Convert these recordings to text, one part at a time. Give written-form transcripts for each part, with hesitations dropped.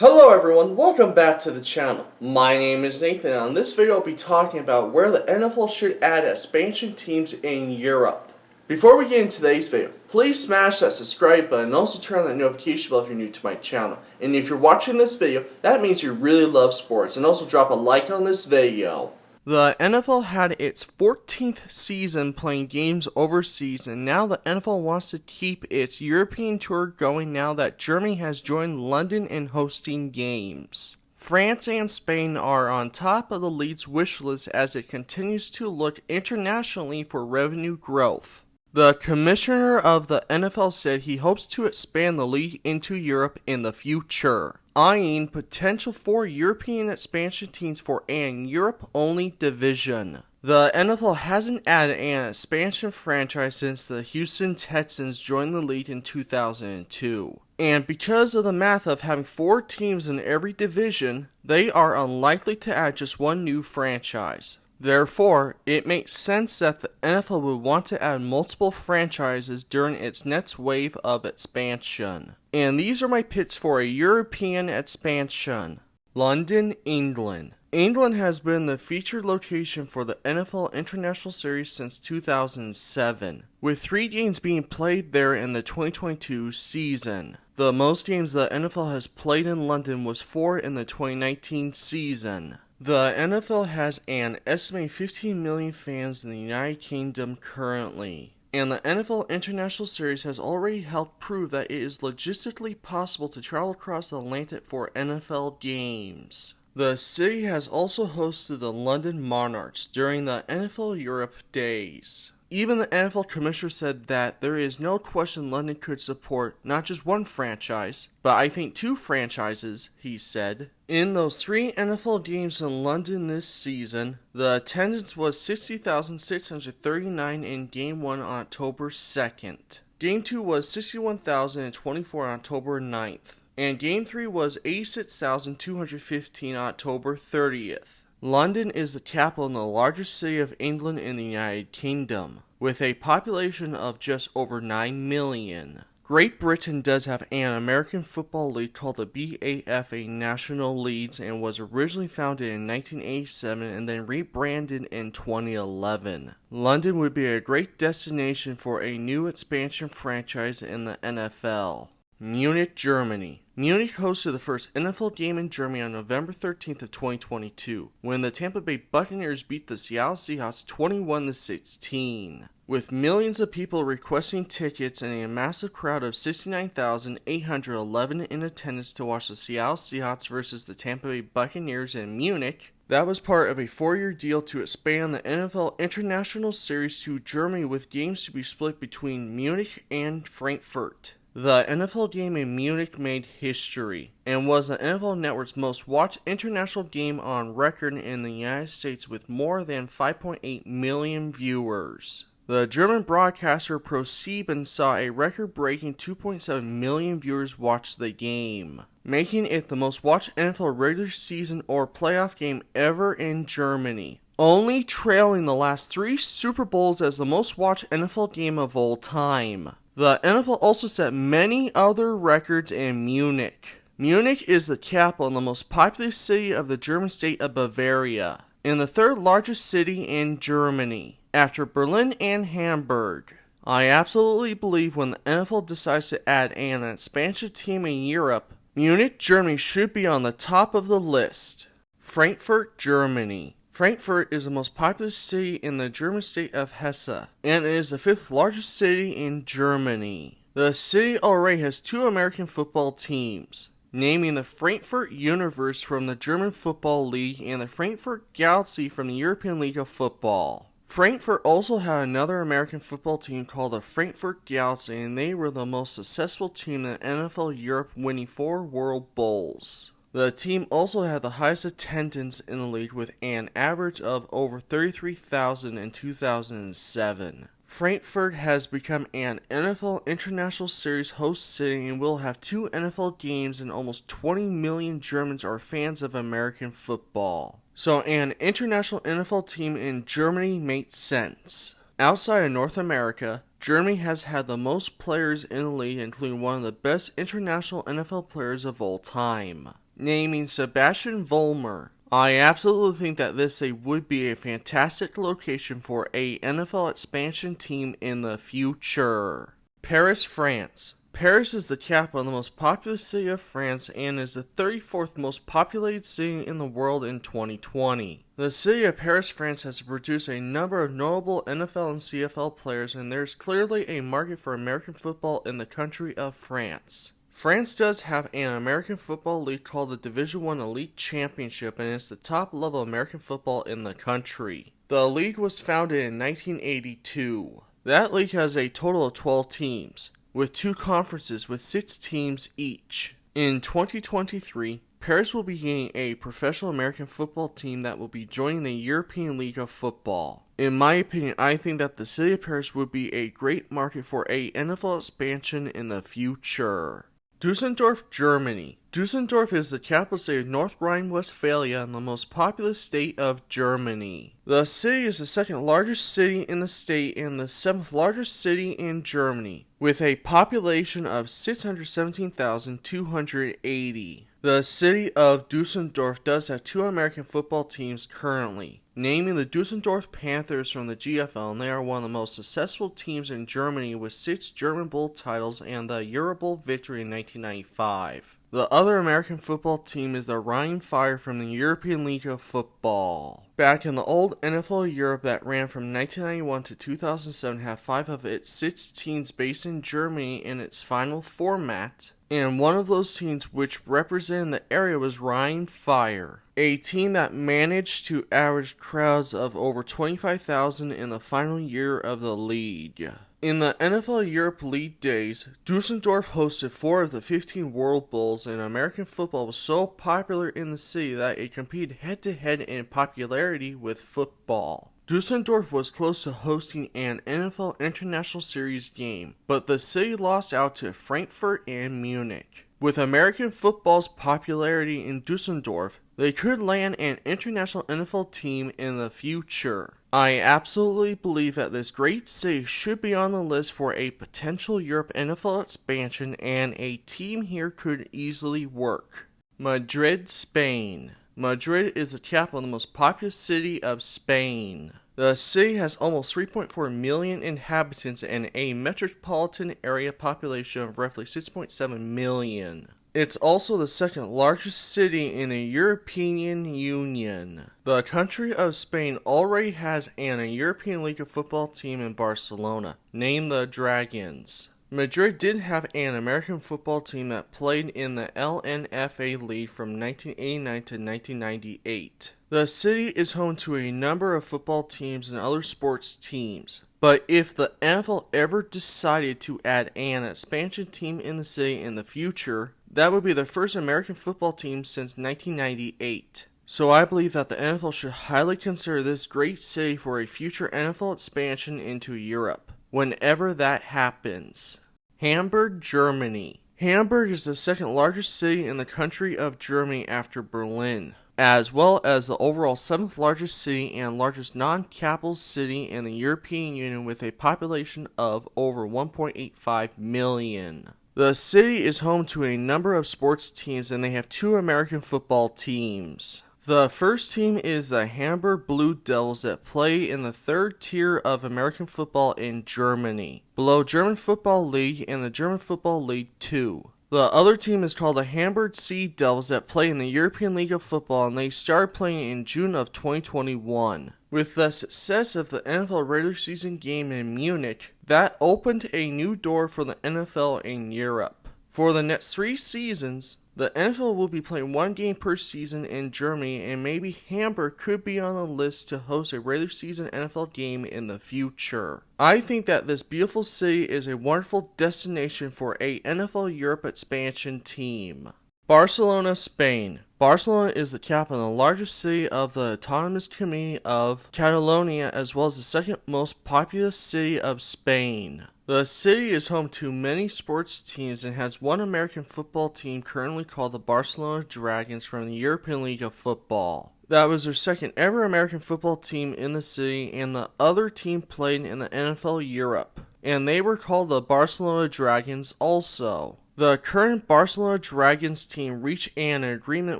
Hello everyone, welcome back to the channel. My name is Nathan, and on this video I'll be talking about where the NFL should add expansion teams in Europe. Before we get into today's video, please smash that subscribe button and also turn on that notification bell if you're new to my channel. And if you're watching this video, that means you really love sports, and also drop a like on this video. The NFL had its 14th season playing games overseas, and now the NFL wants to keep its European tour going now that Germany has joined London in hosting games. France and Spain are on top of the league's wish list as it continues to look internationally for revenue growth. The commissioner of the NFL said he hopes to expand the league into Europe in the future, eyeing potential for European expansion teams for an Europe-only division. The NFL hasn't added an expansion franchise since the Houston Texans joined the league in 2002. And because of the math of having 4 teams in every division, they are unlikely to add just one new franchise. Therefore, it makes sense that the NFL would want to add multiple franchises during its next wave of expansion. And these are my picks for a European expansion. London, England. England has been the featured location for the NFL International Series since 2007, with 3 games being played there in the 2022 season. The most games the NFL has played in London was 4 in the 2019 season. The NFL has an estimated 15 million fans in the United Kingdom currently, and the NFL International Series has already helped prove that it is logistically possible to travel across the Atlantic for NFL games. The city has also hosted the London Monarchs during the NFL Europe days. Even the NFL commissioner said that there is no question London could support not just one franchise, but I think 2 franchises, he said. In those 3 NFL games in London this season, the attendance was 60,639 in Game 1 on October 2nd. Game 2 was 61,024 on October 9th. And Game 3 was 86,215 on October 30th. London is the capital and the largest city of England in the United Kingdom, with a population of just over 9 million. Great Britain does have an American Football League called the BAFA National Leagues and was originally founded in 1987 and then rebranded in 2011. London would be a great destination for a new expansion franchise in the NFL. Munich, Germany. Munich hosted the first NFL game in Germany on November 13th of 2022, when the Tampa Bay Buccaneers beat the Seattle Seahawks 21-16. With millions of people requesting tickets and a massive crowd of 69,811 in attendance to watch the Seattle Seahawks versus the Tampa Bay Buccaneers in Munich, that was part of a 4-year deal to expand the NFL International Series to Germany, with games to be split between Munich and Frankfurt. The NFL game in Munich made history, and was the NFL Network's most watched international game on record in the United States with more than 5.8 million viewers. The German broadcaster ProSieben saw a record-breaking 2.7 million viewers watch the game, making it the most watched NFL regular season or playoff game ever in Germany, only trailing the last 3 Super Bowls as the most watched NFL game of all time. The NFL also set many other records in Munich. Munich is the capital and the most populous city of the German state of Bavaria, and the 3rd largest city in Germany, after Berlin and Hamburg. I absolutely believe when the NFL decides to add an expansion team in Europe, Munich, Germany should be on the top of the list. Frankfurt, Germany. Frankfurt is the most populous city in the German state of Hesse, and it is the 5th largest city in Germany. The city already has 2 American football teams, naming the Frankfurt Universe from the German Football League and the Frankfurt Galaxy from the European League of Football. Frankfurt also had another American football team called the Frankfurt Galaxy, and they were the most successful team in NFL Europe, winning 4 World Bowls. The team also had the highest attendance in the league with an average of over 33,000 in 2007. Frankfurt has become an NFL International Series host city and will have 2 NFL games, and almost 20 million Germans are fans of American football. So an international NFL team in Germany makes sense. Outside of North America, Germany has had the most players in the league, including one of the best international NFL players of all time. naming Sebastian Vollmer. I absolutely think that this city would be a fantastic location for a NFL expansion team in the future. Paris, France. Paris is the capital and the most populous city of France and is the 34th most populated city in the world in 2020. The city of Paris, France has produced a number of notable NFL and CFL players, and there's clearly a market for American football in the country of France. France does have an American football league called the Division I Elite Championship, and it's the top level American football in the country. The league was founded in 1982. That league has a total of 12 teams, with 2 conferences with 6 teams each. In 2023, Paris will be getting a professional American football team that will be joining the European League of Football. In my opinion, I think that the city of Paris would be a great market for a NFL expansion in the future. Dusseldorf Germany. Dusseldorf is the capital city of North Rhine-Westphalia and the most populous state of Germany. The city is the 2nd largest city in the state and the 7th largest city in Germany, with a population of 617,280. The city of Dusseldorf does have 2 American football teams currently, naming the Dusseldorf Panthers from the GFL, and they are one of the most successful teams in Germany with 6 German Bowl titles and the Euro Bowl victory in 1995. The other American football team is the Rhein Fire from the European League of Football. Back in the old NFL Europe that ran from 1991 to 2007 had 5 of its 6 teams based in Germany in its final format, and one of those teams which represented the area was Rhein Fire, a team that managed to average crowds of over 25,000 in the final year of the league. In the NFL Europe League days, Dusseldorf hosted 4 of the 15 World Bowls, and American football was so popular in the city that it competed head-to-head in popularity with football. Dusseldorf was close to hosting an NFL International Series game, but the city lost out to Frankfurt and Munich. With American football's popularity in Dusseldorf, they could land an international NFL team in the future. I absolutely believe that this great city should be on the list for a potential Europe NFL expansion, and a team here could easily work. Madrid, Spain. Madrid is the capital and the most populous city of Spain. The city has almost 3.4 million inhabitants and a metropolitan area population of roughly 6.7 million. It's also the 2nd largest city in the European Union. The country of Spain already has a European League of Football team in Barcelona, named the Dragons. Madrid did have an American football team that played in the LNFA League from 1989 to 1998. The city is home to a number of football teams and other sports teams. But if the NFL ever decided to add an expansion team in the city in the future, that would be the first American football team since 1998. So I believe that the NFL should highly consider this great city for a future NFL expansion into Europe, whenever that happens. Hamburg, Germany. Hamburg is the 2nd largest city in the country of Germany after Berlin, as well as the overall 7th largest city and largest non-capital city in the European Union with a population of over 1.85 million. The city is home to a number of sports teams, and they have 2 American football teams. The first team is the Hamburg Blue Devils that play in the 3rd tier of American football in Germany, below German Football League and the German Football League 2. The other team is called the Hamburg Sea Devils that play in the European League of Football, and they started playing in June of 2021. With the success of the NFL regular season game in Munich, that opened a new door for the NFL in Europe. For the next 3 seasons, the NFL will be playing 1 game per season in Germany, and maybe Hamburg could be on the list to host a regular season NFL game in the future. I think that this beautiful city is a wonderful destination for a NFL Europe expansion team. Barcelona, Spain. Barcelona is the capital and the largest city of the autonomous community of Catalonia, as well as the 2nd most populous city of Spain. The city is home to many sports teams and has 1 American football team currently called the Barcelona Dragons from the European League of Football. That was their 2nd ever American football team in the city, and the other team played in the NFL Europe, and they were called the Barcelona Dragons also. The current Barcelona Dragons team reached an agreement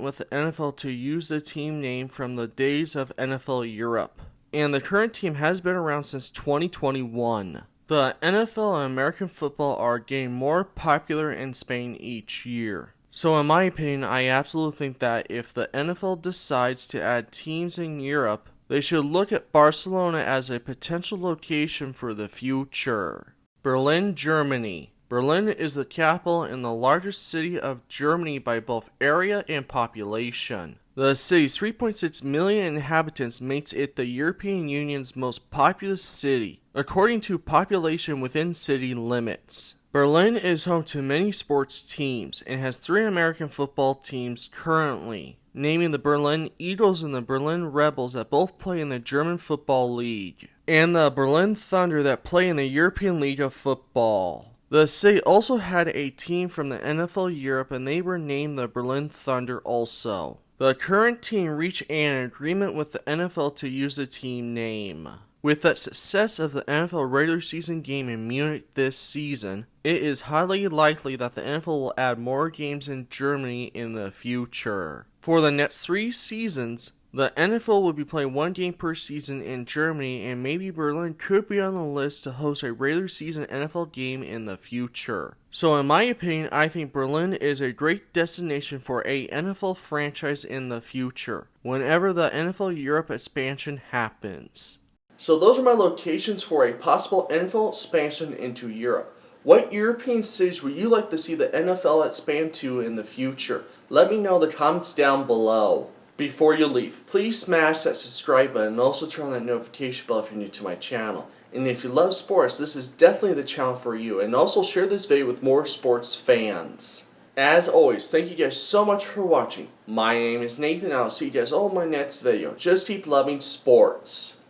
with the NFL to use the team name from the days of NFL Europe, and the current team has been around since 2021. The NFL and American football are getting more popular in Spain each year. So in my opinion, I absolutely think that if the NFL decides to add teams in Europe, they should look at Barcelona as a potential location for the future. Berlin, Germany. Berlin is the capital and the largest city of Germany by both area and population. The city's 3.6 million inhabitants makes it the European Union's most populous city, according to population within city limits. Berlin is home to many sports teams and has 3 American football teams currently, naming the Berlin Eagles and the Berlin Rebels that both play in the German Football League, and the Berlin Thunder that play in the European League of Football. The city also had a team from the NFL Europe, and they were named the Berlin Thunder also. The current team reached an agreement with the NFL to use the team name. With the success of the NFL regular season game in Munich this season, it is highly likely that the NFL will add more games in Germany in the future. For the next 3 seasons, the NFL will be playing 1 game per season in Germany, and maybe Berlin could be on the list to host a regular season NFL game in the future. So in my opinion, I think Berlin is a great destination for a NFL franchise in the future, whenever the NFL Europe expansion happens. So those are my locations for a possible NFL expansion into Europe. What European cities would you like to see the NFL expand to in the future? Let me know in the comments down below. Before you leave, please smash that subscribe button and also turn on that notification bell if you're new to my channel. And if you love sports, this is definitely the channel for you. And also share this video with more sports fans. As always, thank you guys so much for watching. My name is Nathan, and I'll see you guys all in my next video. Just keep loving sports.